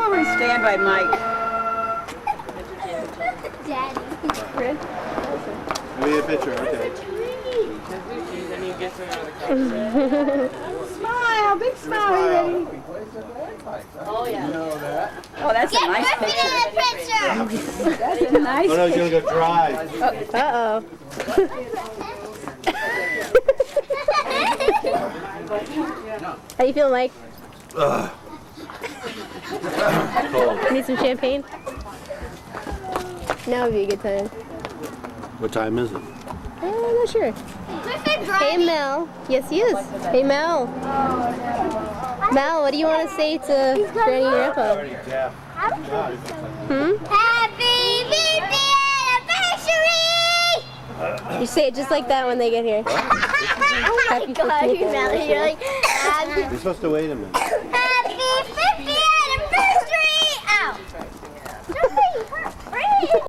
over and stand by Mike. Daddy. I need a picture, okay. Smile, big smile, you ready? Oh, yeah. You know that. Oh, that's a nice Griffin picture. in the picture. That's a nice Oh no, he's gonna go dry. Uh-oh. How you feeling, Mike? Cold. Need some champagne? Now would be a good time. What time is it? I'm not sure. Griffin Hey, driving. Mel. Yes, he is. Hey, Mel. Mel, what do you want to say to Granny and Grandpa? Hmm? Happy birthday anniversary! You say it just like that when they get here. Oh my Happy God, 50th you Melly, you're like, happy You're supposed to wait a minute. 50th anniversary! Ow! Don't say you hurt Fred.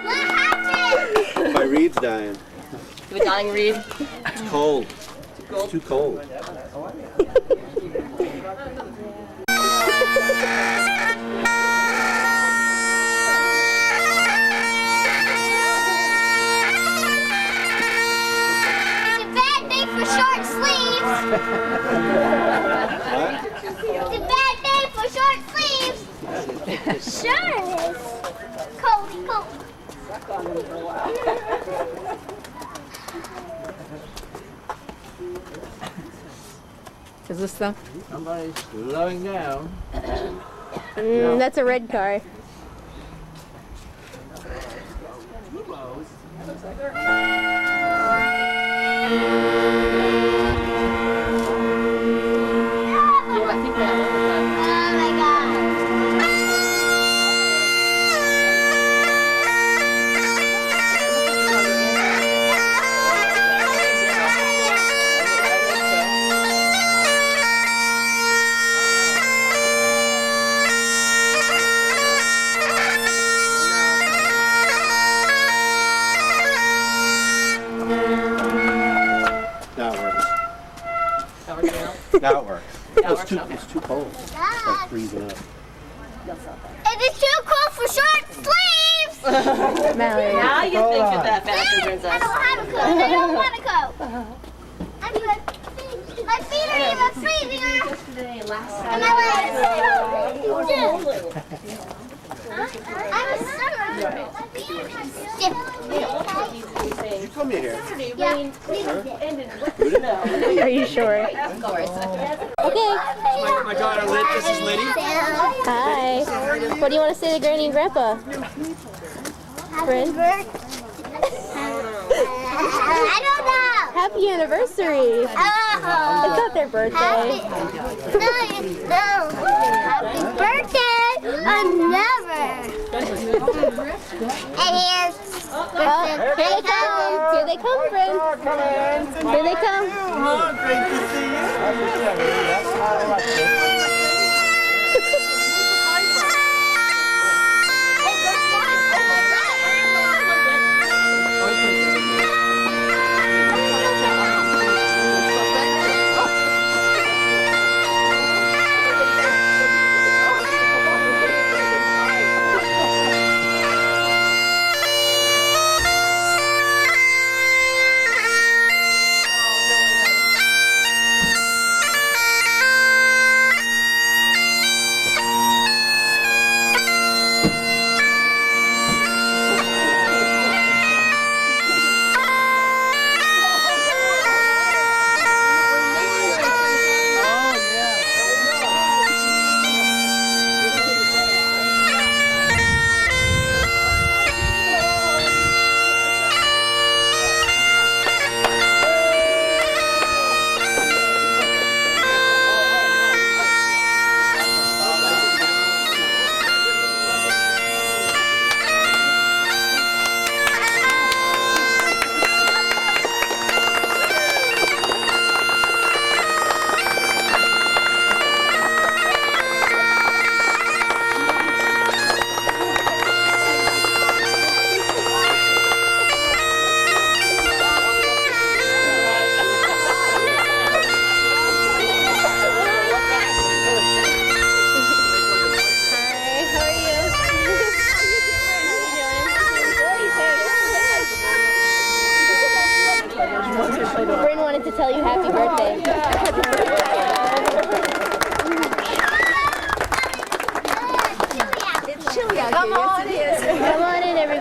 What happened? My reed's dying. You a dying reed? It's cold. It's too cold. It's a bad day for short sleeves. What? It's a bad day for short sleeves. Sure it is. Cold, cold. Is this the? Somebody's slowing down. That's a red car. I think that. Oh my God. Now it works. That works now? Now it works. That It's works, too, okay. it's too cold. It's like freezing up. It is too cold for short sleeves. Mallory. Now you think of that fashion I princess. don't have a coat. I don't want a coat. I'm good. My feet are even freezing. And my legs. I'm a summer. Did you come here? Yeah. Are you sure? Of course. Okay. My daughter, this is Liddy. Hi. What do you want to say to Granny and Grandpa? Friend? I don't know. Happy anniversary. It's not their birthday. No. Happy birthday. Never. And here's Oh, here they come. Here they come, friend. Here they come. Great to see you.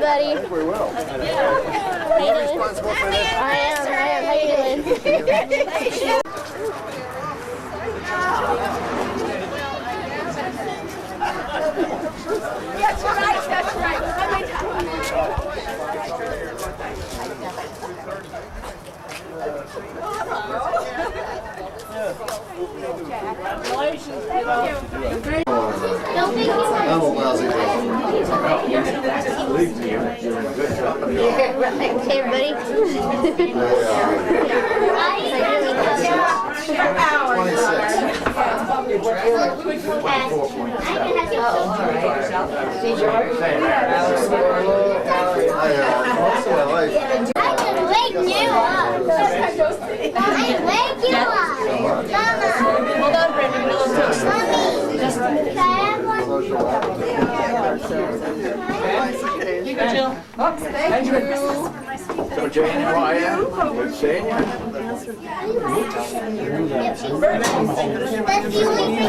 buddy. We will. How you doing? I am. How you doing? That's right, that's right. Don't make me I'm a lousy Hey, everybody. Hold on, Brandon. Jill. So Jane, how are you? Good seeing you. That's the only thing we have.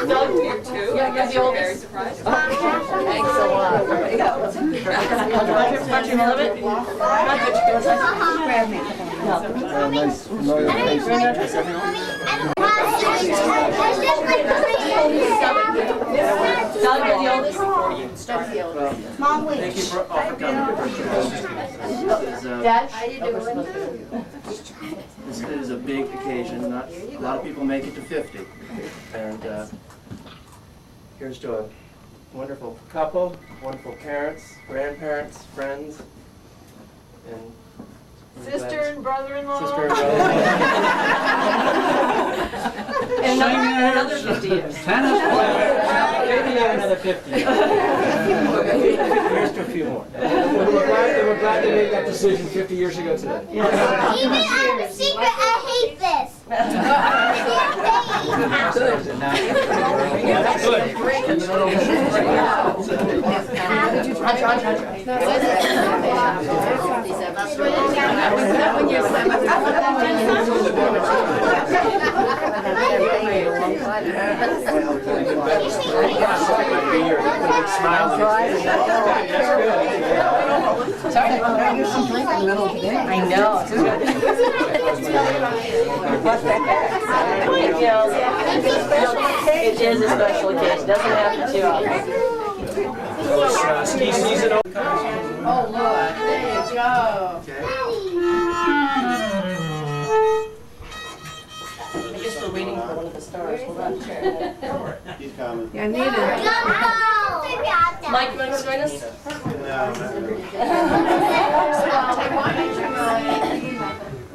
Doug, you're two. Yeah, you're the oldest. Very surprised. Thanks a lot. Punch him a little bit. Nice familiar face. Doug, you're the oldest. Thank you for coming. Dad, how you doing? This is a big occasion. Not a lot of people make it to 50. And here's to a wonderful couple, wonderful parents, grandparents, friends, and Sister and brother-in-law. sister and brother. And another 50 years. Tennis player. Maybe another 50. Here's to a few more. We're glad they made that decision 50 years ago today. Even out of secret, I hate this. I know. It is a special occasion. Doesn't happen too often. Ski season over. Oh, Lord, there you go. I guess we're waiting for one of the stars. Hold on. He's coming. You need it. Mike, you want to join us?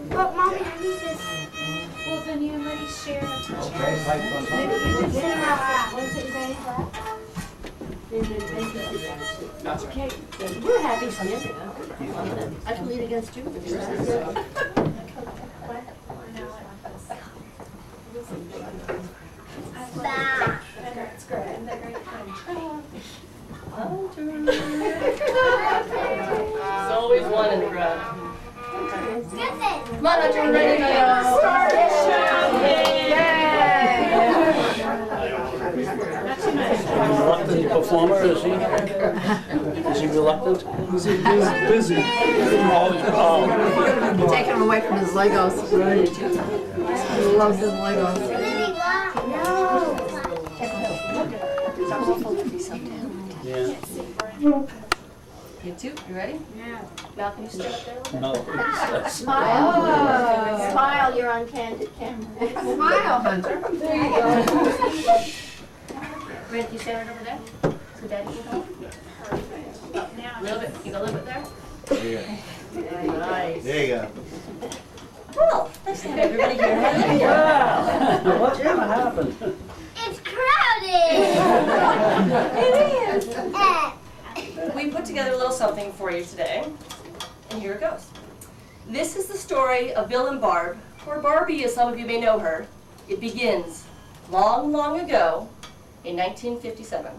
But Mommy, I need this. Well, then you and Letty share. We're happy to see you. I can lean against you. There's always one in the crowd. Come on, Hunter, we're ready to Reluctant performer, is he? Is he reluctant? He's busy. Taking him away from his Legos. He loves his Legos. You two, you ready? Yeah. Malcolm, you stay up there. No. Smile, you're on candid camera. Smile, Hunter. There you go. Brent, you stay right over there. So Daddy can come. A little bit, you go a little bit there. Nice. There you go. Well, nice to have everybody here. Whatever happened? It's crowded. It is. We put together a little something for you today, and here it goes. This is the story of Bill and Barb, or Barbie as some of you may know her. It begins long, long ago in 1957.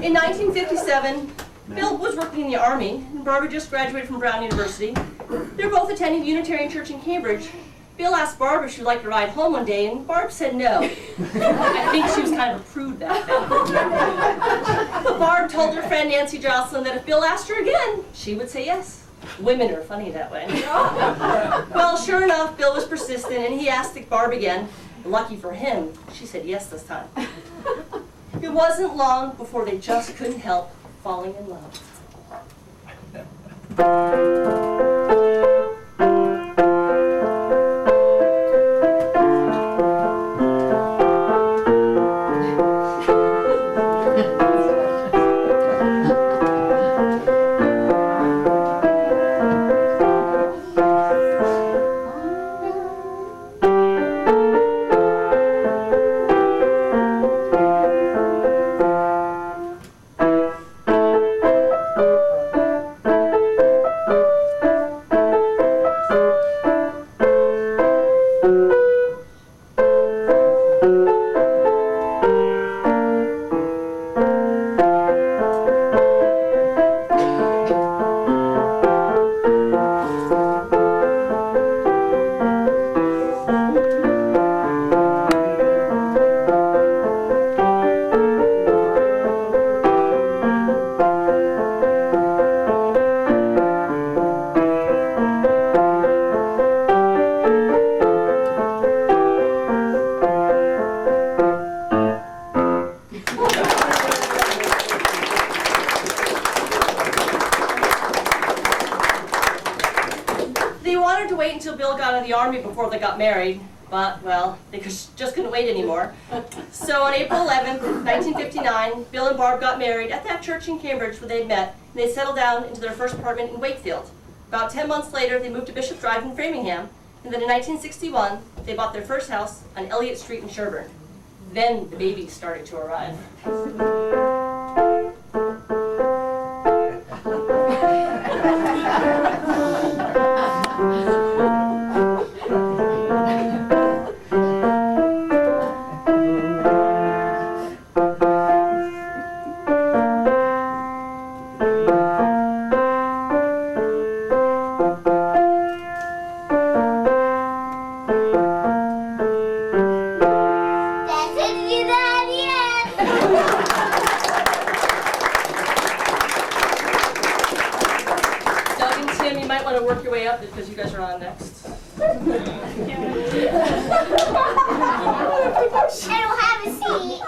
In 1957, Bill was working in the Army, and Barbara just graduated from Brown University. They were both attending Unitarian Church in Cambridge. Bill asked Barb if she would like to ride home one day, and Barb said no. I think she was kind of a prude back then. But Barb told her friend Nancy Jocelyn that if Bill asked her again, she would say yes. Women are funny that way. Well, sure enough, Bill was persistent, and he asked Barb again. Lucky for him, she said yes this time. It wasn't long before they just couldn't help falling in love. Wait until Bill got out of the Army before they got married, but, well, they just couldn't wait anymore. So on April 11th, 1959, Bill and Barb got married at that church in Cambridge where they'd met, and they settled down into their first apartment in Wakefield. About 10 months later, they moved to Bishop Drive in Framingham, and then in 1961, they bought their first house on Elliott Street in Sherburne. Then the babies started to arrive. Work your way up because you guys are on next. I don't have a seat.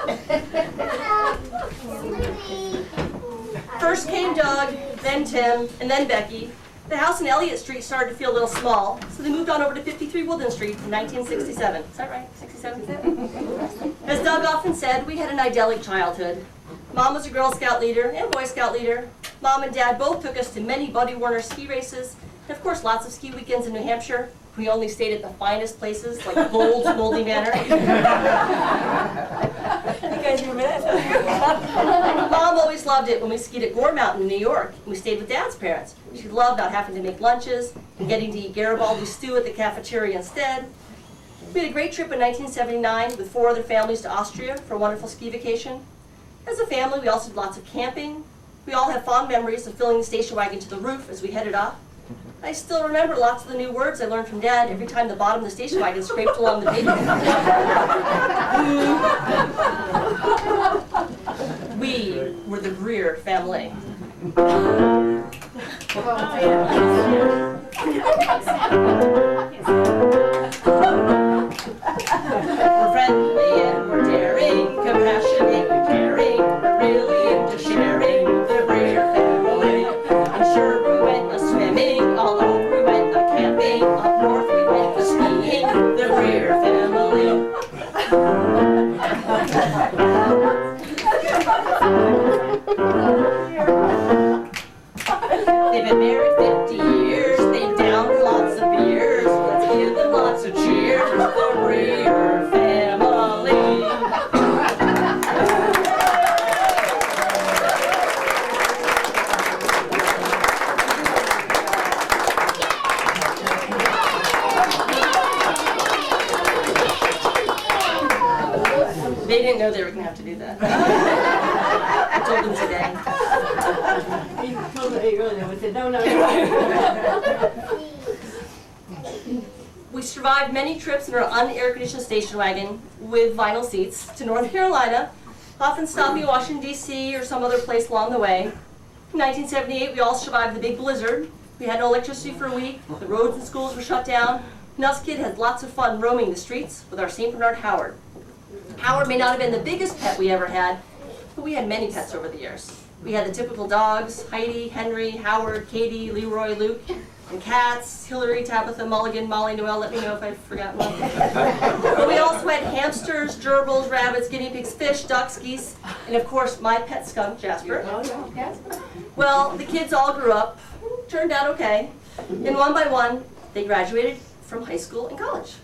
First came Doug, then Tim, and then Becky. The house in Elliott Street started to feel a little small, so they moved on over to 53 Woodland Street in 1967. Is that right? 67? As Doug often said, we had an idyllic childhood. Mom was a Girl Scout leader and Boy Scout leader. Mom and Dad both took us to many Buddy Warner ski races, and of course lots of ski weekends in New Hampshire. We only stayed at the finest places, like Gold's Goldie Manor. You guys remember that? Mom always loved it when we skied at Gore Mountain in New York, and we stayed with Dad's parents. She loved not having to make lunches and getting to eat Garibaldi stew at the cafeteria instead. We had a great trip in 1979 with 4 other families to Austria for a wonderful ski vacation. As a family, we also did lots of camping. We all have fond memories of filling the station wagon to the roof as we headed off. I still remember lots of the new words I learned from Dad every time the bottom of the station wagon scraped along the pavement. We were the Greer family. We're friendly and we're daring, compassionate and caring, we're really into sharing the Greer family. I'm sure we went a-swimming, all over we went a-camping, up north we went a-skiing, the Greer family. They've been married 50 years, they've downed lots of beers, let's give them lots of cheers, the Greer family. They didn't know they were going to have to do that. I told them today. We survived many trips in our un-air-conditioned station wagon with vinyl seats to North Carolina, often stopping in Washington, D.C. or some other place along the way. In 1978, we all survived the big blizzard. We had no electricity for a week, the roads and schools were shut down, and us kids had lots of fun roaming the streets with our St. Bernard Howard. Howard may not have been the biggest pet we ever had, but we had many pets over the years. We had the typical dogs, Heidi, Henry, Howard, Katie, Leroy, Luke, and cats, Hillary, Tabitha, Mulligan, Molly, Noel, let me know if I've forgotten one. But we also had hamsters, gerbils, rabbits, guinea pigs, fish, ducks, geese, and of course my pet skunk, Jasper. Well, the kids all grew up, turned out okay, and one by one, they graduated from high school and college.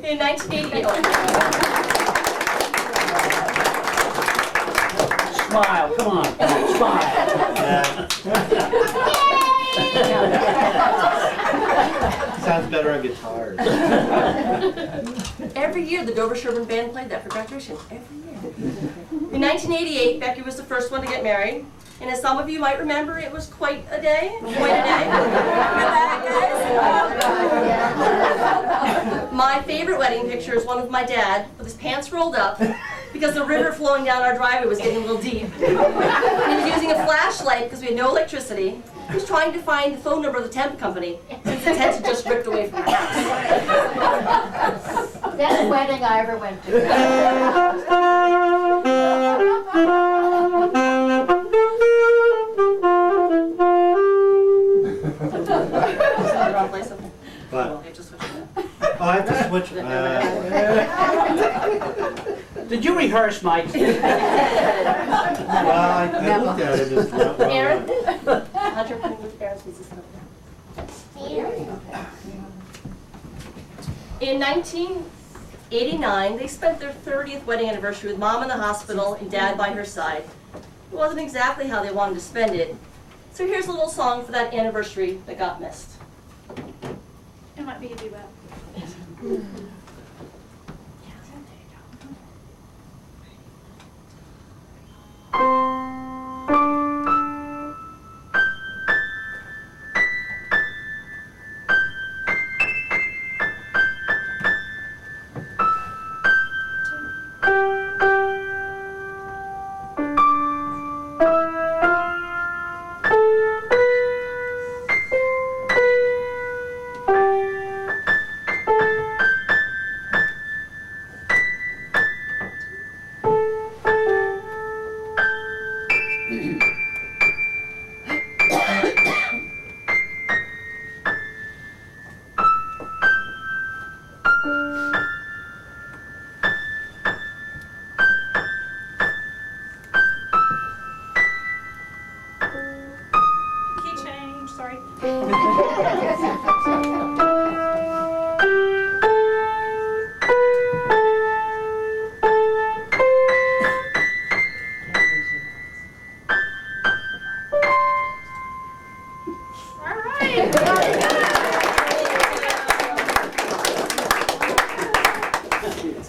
In 1988, Smile, come on, smile. Sounds better on guitars. every year the Dover Sherburne Band played that for graduation. Every year. In 1988, Becky was the first one to get married. And as some of you might remember, it was quite a day. My favorite wedding picture is one of my dad with his pants rolled up because the river flowing down our driveway was getting a little deep. And he was using a flashlight because we had no electricity. He was trying to find the phone number of the temp company since the tent had just ripped away from the house. Best wedding I ever went to. But I have to switch it up. oh, I have to switch. Did you rehearse, Mike? Well, I looked at it. It's not wrong. Aaron? Hunter, can you move Aaron's pieces up? In 1989, they spent their 30th wedding anniversary with Mom in the hospital and Dad by her side. It wasn't exactly how they wanted to spend it. So here's a little song for that anniversary that got missed. It might be a duet.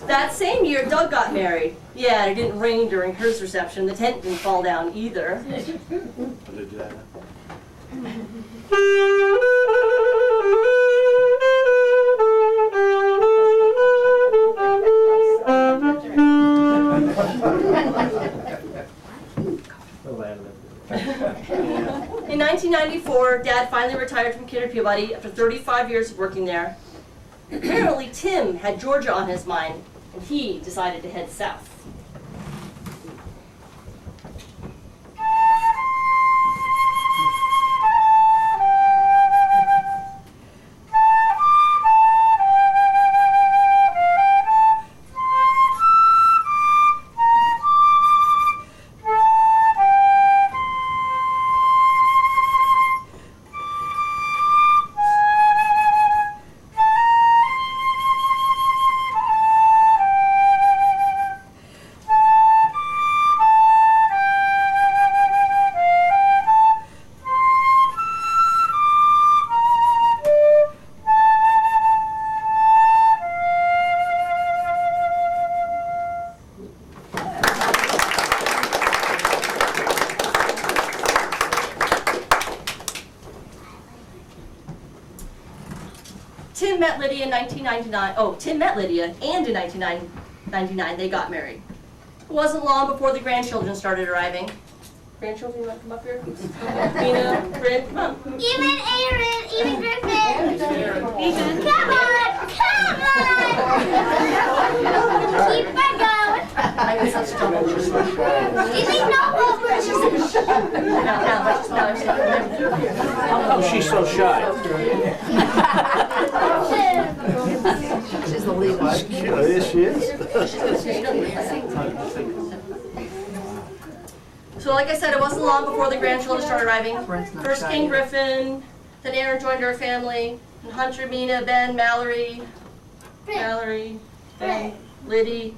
That same year, Doug got married. Yeah, it didn't rain during his reception. The tent didn't fall down either. Did they do that? In 1994, Dad finally retired from Kinder Peabody after 35 years of working there. Apparently, Tim had Georgia on his mind, and he decided to head south. Tim met Lydia in 1999. Oh, Tim met Lydia, and in 1999 they got married. It wasn't long before the grandchildren started arriving. Grandchildren, you want to come up here? Mina, Bryn, come on. Even Aaron, even Griffin. Come on, come on. Keep it going. I guess that's trouble. Even How come she's so shy? She's the leader. Yes, she is. So like I said, it wasn't long before the grandchildren started arriving. Brent's not First shy came yet. Griffin, then Aaron joined our family, and Hunter, Mina, Ben, Mallory, Ben, Liddy,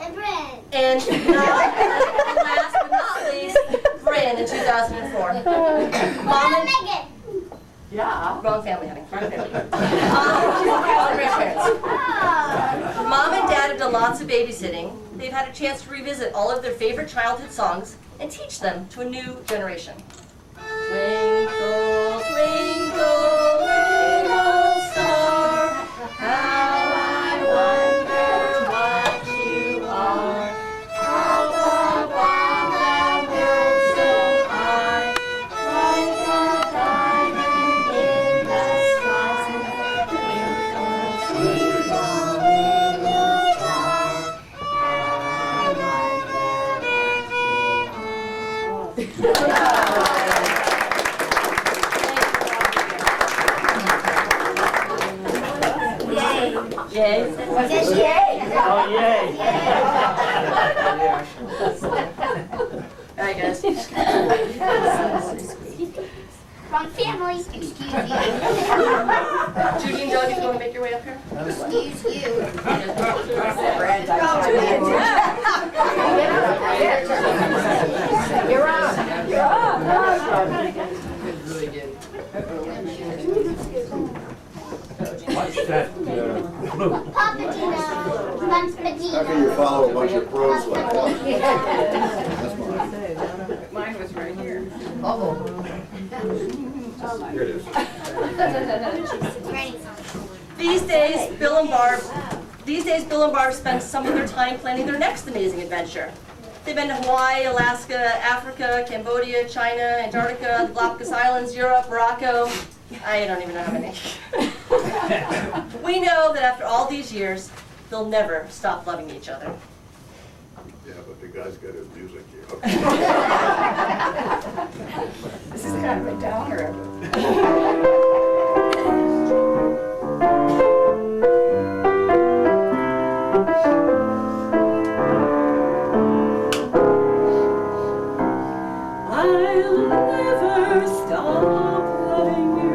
And Brent. and last but not least, Bryn in 2004. Mom and Megan. wrong family, honey. Wrong family. All grandparents. Mom and Dad have done lots of babysitting. They've had a chance to revisit all of their favorite childhood songs and teach them to a new generation. Twinkle, twinkle, little star, how I wonder what you are. Up above the world so high, like a diamond in the sky. Twinkle, twinkle, little star, Yay. Yes, yay. Oh, yay. All right, guys. Wrong family. Excuse you. Judy and Doug, if you want to make your way up here. Excuse you. You're on. You're on. Watch that blue. Papagino. Buns How can Padino. you follow a bunch of pros like that? That's mine. Mine was right here. Uh-oh. Here it is. These days, Bill and Barb spend some of their time planning their next amazing adventure. They've been to Hawaii, Alaska, Africa, Cambodia, China, Antarctica, the Galapagos Islands, Europe, Morocco. I don't even know how many. We know that after all these years, they'll never stop loving each other. Yeah, but the guy's got his music here. This is kind of a downer. I'll never stop loving you.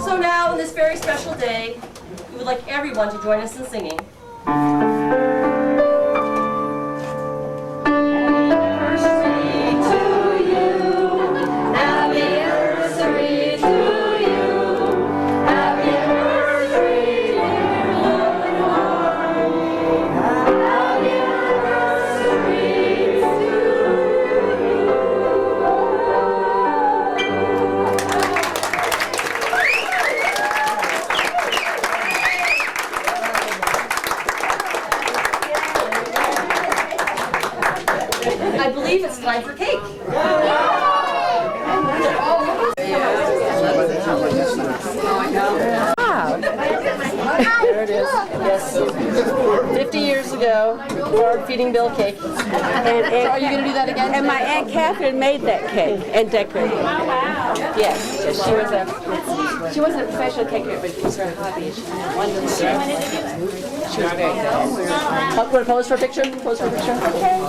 So now, on this very special day, we would like everyone to join us in singing. I believe it's time for cake. There it is. Yes. 50 years ago, Barb feeding Bill cake. So are you going to do that again? And my Aunt Catherine made that cake and decorated it. Oh, wow. Yes, she wasn't a professional cake maker, but it was her hobby. She wanted to share. She was very good. Want to pose for a picture? Pose for a picture? Okay.